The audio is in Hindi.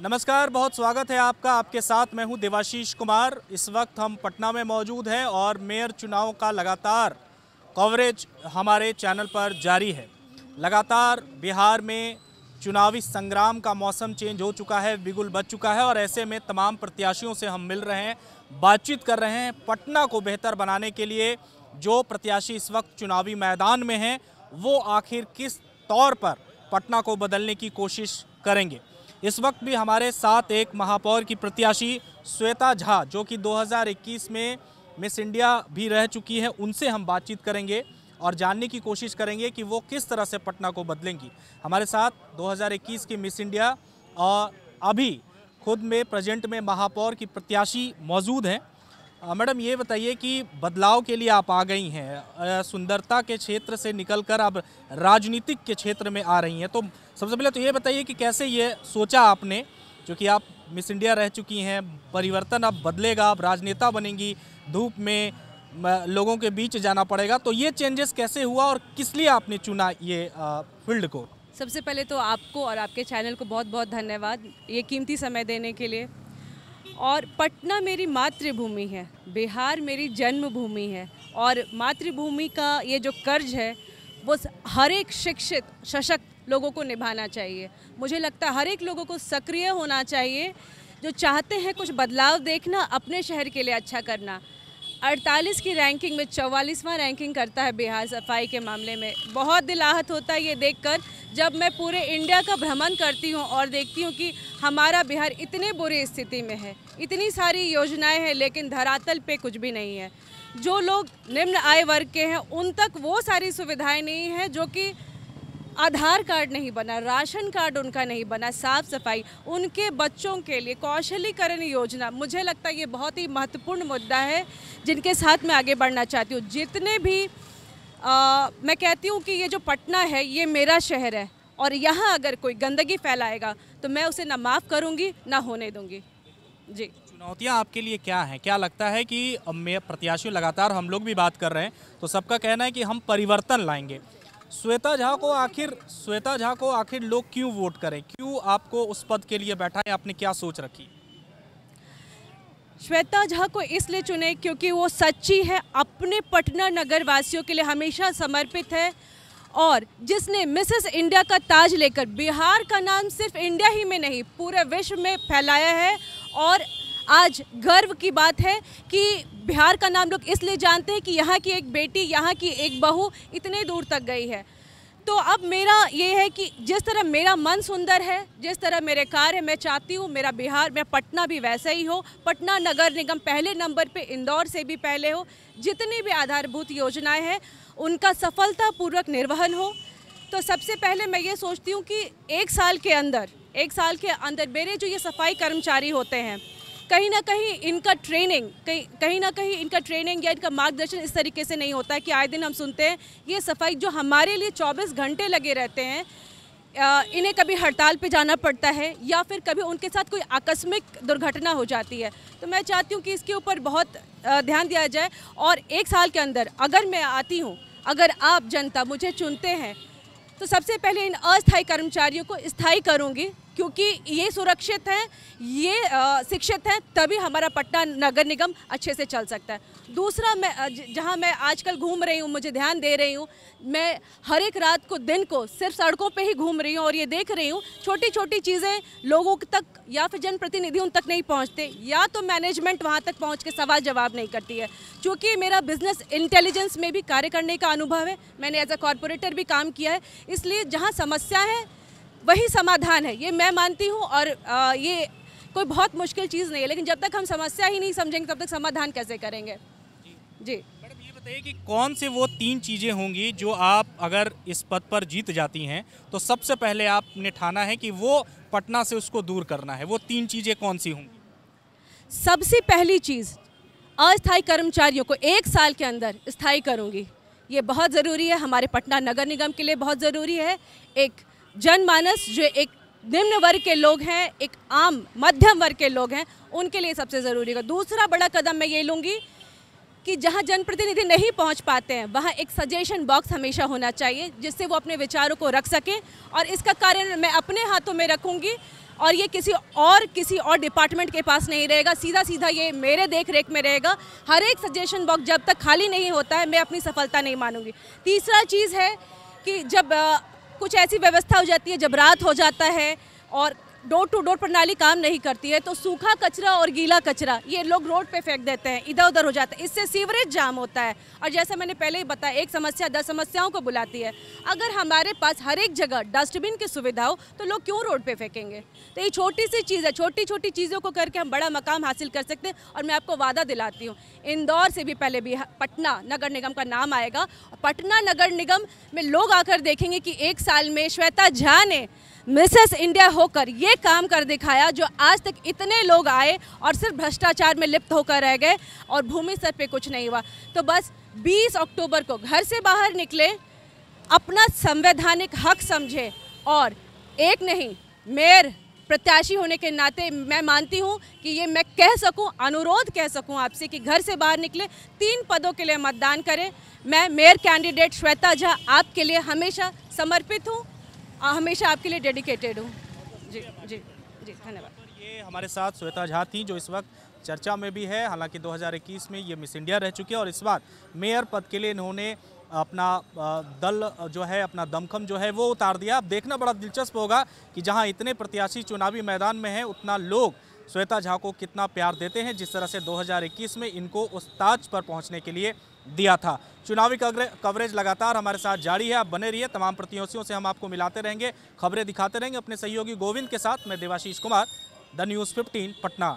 नमस्कार, बहुत स्वागत है आपका। आपके साथ मैं हूं देवाशीष कुमार। इस वक्त हम पटना में मौजूद हैं और मेयर चुनाव का लगातार कवरेज हमारे चैनल पर जारी है। लगातार बिहार में चुनावी संग्राम का मौसम चेंज हो चुका है, बिगुल बज चुका है और ऐसे में तमाम प्रत्याशियों से हम मिल रहे हैं, बातचीत कर रहे हैं। पटना को बेहतर बनाने के लिए जो प्रत्याशी इस वक्त चुनावी मैदान में हैं, वो आखिर किस तौर पर पटना को बदलने की कोशिश करेंगे। इस वक्त भी हमारे साथ एक महापौर की प्रत्याशी श्वेता झा, जो कि 2021 में मिस इंडिया भी रह चुकी है, उनसे हम बातचीत करेंगे और जानने की कोशिश करेंगे कि वो किस तरह से पटना को बदलेंगी। हमारे साथ 2021 की मिस इंडिया और अभी खुद में प्रेजेंट में महापौर की प्रत्याशी मौजूद हैं। मैडम, ये बताइए कि बदलाव के लिए आप आ गई हैं, सुंदरता के क्षेत्र से निकलकर अब राजनीतिक के क्षेत्र में आ रही हैं, तो सबसे पहले तो ये बताइए कि कैसे ये सोचा आपने, क्योंकि आप मिस इंडिया रह चुकी हैं, परिवर्तन अब बदलेगा, अब राजनेता बनेंगी, धूप में लोगों के बीच जाना पड़ेगा, तो ये चेंजेस कैसे हुआ और किस लिए आपने चुना ये फील्ड को? सबसे पहले तो आपको और आपके चैनल को बहुत बहुत धन्यवाद ये कीमती समय देने के लिए। और पटना मेरी मातृभूमि है, बिहार मेरी जन्मभूमि है और मातृभूमि का ये जो कर्ज है वो हर एक शिक्षित सशक्त लोगों को निभाना चाहिए। मुझे लगता है हर एक लोगों को सक्रिय होना चाहिए, जो चाहते हैं कुछ बदलाव देखना, अपने शहर के लिए अच्छा करना। 48 की रैंकिंग में 44वां रैंकिंग करता है बिहार सफाई के मामले में। बहुत दिल आहत होता है ये देखकर, जब मैं पूरे इंडिया का भ्रमण करती हूँ और देखती हूँ कि हमारा बिहार इतने बुरी स्थिति में है, इतनी सारी योजनाएं हैं लेकिन धरातल पे कुछ भी नहीं है। जो लोग निम्न आय वर्ग के हैं उन तक वो सारी सुविधाएं नहीं हैं, जो कि आधार कार्ड नहीं बना, राशन कार्ड उनका नहीं बना, साफ सफाई, उनके बच्चों के लिए कौशलीकरण योजना। मुझे लगता है ये बहुत ही महत्वपूर्ण मुद्दा है जिनके साथ मैं आगे बढ़ना चाहती हूँ। जितने भी मैं कहती हूँ कि ये जो पटना है ये मेरा शहर है और यहाँ अगर कोई गंदगी फैलाएगा तो मैं उसे ना माफ़ करूँगी ना होने दूँगी। जी, चुनौतियाँ आपके लिए क्या हैं? क्या लगता है कि मैं प्रत्याशियों लगातार हम लोग भी बात कर रहे हैं, तो सबका कहना है कि हम परिवर्तन लाएंगे। श्वेता झा को आखिर लोग क्यों वोट करें, क्यों आपको उस पद के लिए बैठाएं, आपने क्या सोच रखी? श्वेता झा को इसलिए चुने क्योंकि वो सच्ची है, अपने पटना नगर वासियों के लिए हमेशा समर्पित है और जिसने मिसेस इंडिया का ताज लेकर बिहार का नाम सिर्फ इंडिया ही में नहीं पूरे विश्व में फैलाया है। और आज गर्व की बात है कि बिहार का नाम लोग इसलिए जानते हैं कि यहाँ की एक बेटी, यहाँ की एक बहू इतने दूर तक गई है। तो अब मेरा ये है कि जिस तरह मेरा मन सुंदर है, जिस तरह मेरे कार्य है, मैं चाहती हूँ मेरा बिहार में पटना भी वैसा ही हो। पटना नगर निगम पहले नंबर पे, इंदौर से भी पहले हो। जितनी भी आधारभूत योजनाएं हैं उनका सफलतापूर्वक निर्वहन हो। तो सबसे पहले मैं ये सोचती हूँ कि एक साल के अंदर मेरे जो ये सफाई कर्मचारी होते हैं, कहीं ना कहीं इनका ट्रेनिंग या इनका मार्गदर्शन इस तरीके से नहीं होता है कि आए दिन हम सुनते हैं ये सफाई जो हमारे लिए 24 घंटे लगे रहते हैं, इन्हें कभी हड़ताल पे जाना पड़ता है या फिर कभी उनके साथ कोई आकस्मिक दुर्घटना हो जाती है। तो मैं चाहती हूँ कि इसके ऊपर बहुत ध्यान दिया जाए और एक साल के अंदर अगर मैं आती हूँ, अगर आप जनता मुझे चुनते हैं, तो सबसे पहले इन अस्थायी कर्मचारियों को स्थायी करूंगी, क्योंकि ये सुरक्षित हैं, ये शिक्षित हैं, तभी हमारा पटना नगर निगम अच्छे से चल सकता है। दूसरा, मैं जहां मैं आजकल घूम रही हूं, मुझे ध्यान दे रही हूं, मैं हर एक रात को दिन को सिर्फ सड़कों पे ही घूम रही हूं और ये देख रही हूं छोटी छोटी चीज़ें लोगों तक या फिर जनप्रतिनिधि उन तक नहीं पहुंचते, या तो मैनेजमेंट वहां तक पहुंच के सवाल जवाब नहीं करती है। चूँकि मेरा बिजनेस इंटेलिजेंस में भी कार्य करने का अनुभव है, मैंने एज अ कॉरपोरेटर भी काम किया है, इसलिए जहाँ समस्या है वही समाधान है, ये मैं मानती हूँ। और ये कोई बहुत मुश्किल चीज़ नहीं है, लेकिन जब तक हम समस्या ही नहीं समझेंगे तब तक समाधान कैसे करेंगे। जी मैडम, ये बताइए कि कौन से वो 3 चीज़ें होंगी जो आप अगर इस पद पर जीत जाती हैं तो सबसे पहले आपने ठाना है कि वो पटना से उसको दूर करना है, वो 3 चीज़ें कौन सी होंगी? सबसे पहली चीज़, अस्थायी कर्मचारियों को 1 साल के अंदर स्थायी करूँगी। ये बहुत ज़रूरी है, हमारे पटना नगर निगम के लिए बहुत ज़रूरी है। एक जनमानस जो एक निम्न वर्ग के लोग हैं, एक आम मध्यम वर्ग के लोग हैं, उनके लिए सबसे ज़रूरी है। दूसरा बड़ा कदम मैं ये लूँगी कि जहाँ जनप्रतिनिधि नहीं पहुँच पाते हैं वहाँ एक सजेशन बॉक्स हमेशा होना चाहिए, जिससे वो अपने विचारों को रख सकें। और इसका कार्य मैं अपने हाथों में रखूँगी। और ये किसी और डिपार्टमेंट के पास नहीं रहेगा, सीधा सीधा ये मेरे देख रेख में रहेगा। हर एक सजेशन बॉक्स जब तक खाली नहीं होता है मैं अपनी सफलता नहीं मानूंगी। तीसरा चीज़ है कि जब कुछ ऐसी व्यवस्था हो जाती है, जब रात हो जाता है और डोर टू डोर प्रणाली काम नहीं करती है, तो सूखा कचरा और गीला कचरा ये लोग रोड पे फेंक देते हैं, इधर उधर हो जाता है, इससे सीवरेज जाम होता है। और जैसा मैंने पहले ही बताया, एक समस्या 10 समस्याओं को बुलाती है। अगर हमारे पास हर एक जगह डस्टबिन की सुविधा हो तो लोग क्यों रोड पे फेंकेंगे? तो ये छोटी सी चीज़ है, छोटी छोटी चीज़ों को करके हम बड़ा मकाम हासिल कर सकते हैं। और मैं आपको वादा दिलाती हूँ, इंदौर से भी पहले भी पटना नगर निगम का नाम आएगा। पटना नगर निगम में लोग आकर देखेंगे कि 1 साल में श्वेता झा ने मिसेस इंडिया होकर ये काम कर दिखाया, जो आज तक इतने लोग आए और सिर्फ भ्रष्टाचार में लिप्त होकर रह गए और भूमि स्तर पे कुछ नहीं हुआ। तो बस 20 अक्टूबर को घर से बाहर निकले, अपना संवैधानिक हक समझे और एक नहीं, मेयर प्रत्याशी होने के नाते मैं मानती हूँ कि ये मैं कह सकूँ, अनुरोध कह सकूँ आपसे कि घर से बाहर निकले, 3 पदों के लिए मतदान करें। मैं मेयर कैंडिडेट श्वेता झा आपके लिए हमेशा समर्पित हूँ, हमेशा आपके लिए डेडिकेटेड हूँ। जी जी जी, धन्यवाद। ये हमारे साथ श्वेता झा थी, जो इस वक्त चर्चा में भी है। हालांकि 2021 में ये मिस इंडिया रह चुकी है और इस बार मेयर पद के लिए इन्होंने अपना दल जो है, अपना दमखम जो है वो उतार दिया। अब देखना बड़ा दिलचस्प होगा कि जहां इतने प्रत्याशी चुनावी मैदान में हैं, उतना लोग श्वेता झा को कितना प्यार देते हैं, जिस तरह से 2021 में इनको उस ताज पर पहुंचने के लिए दिया था। चुनावी कवरेज लगातार हमारे साथ जारी है। आप बने रहिए, तमाम प्रत्याशियों से हम आपको मिलाते रहेंगे, खबरें दिखाते रहेंगे। अपने सहयोगी गोविंद के साथ मैं देवाशीष कुमार, द न्यूज़ 15 पटना।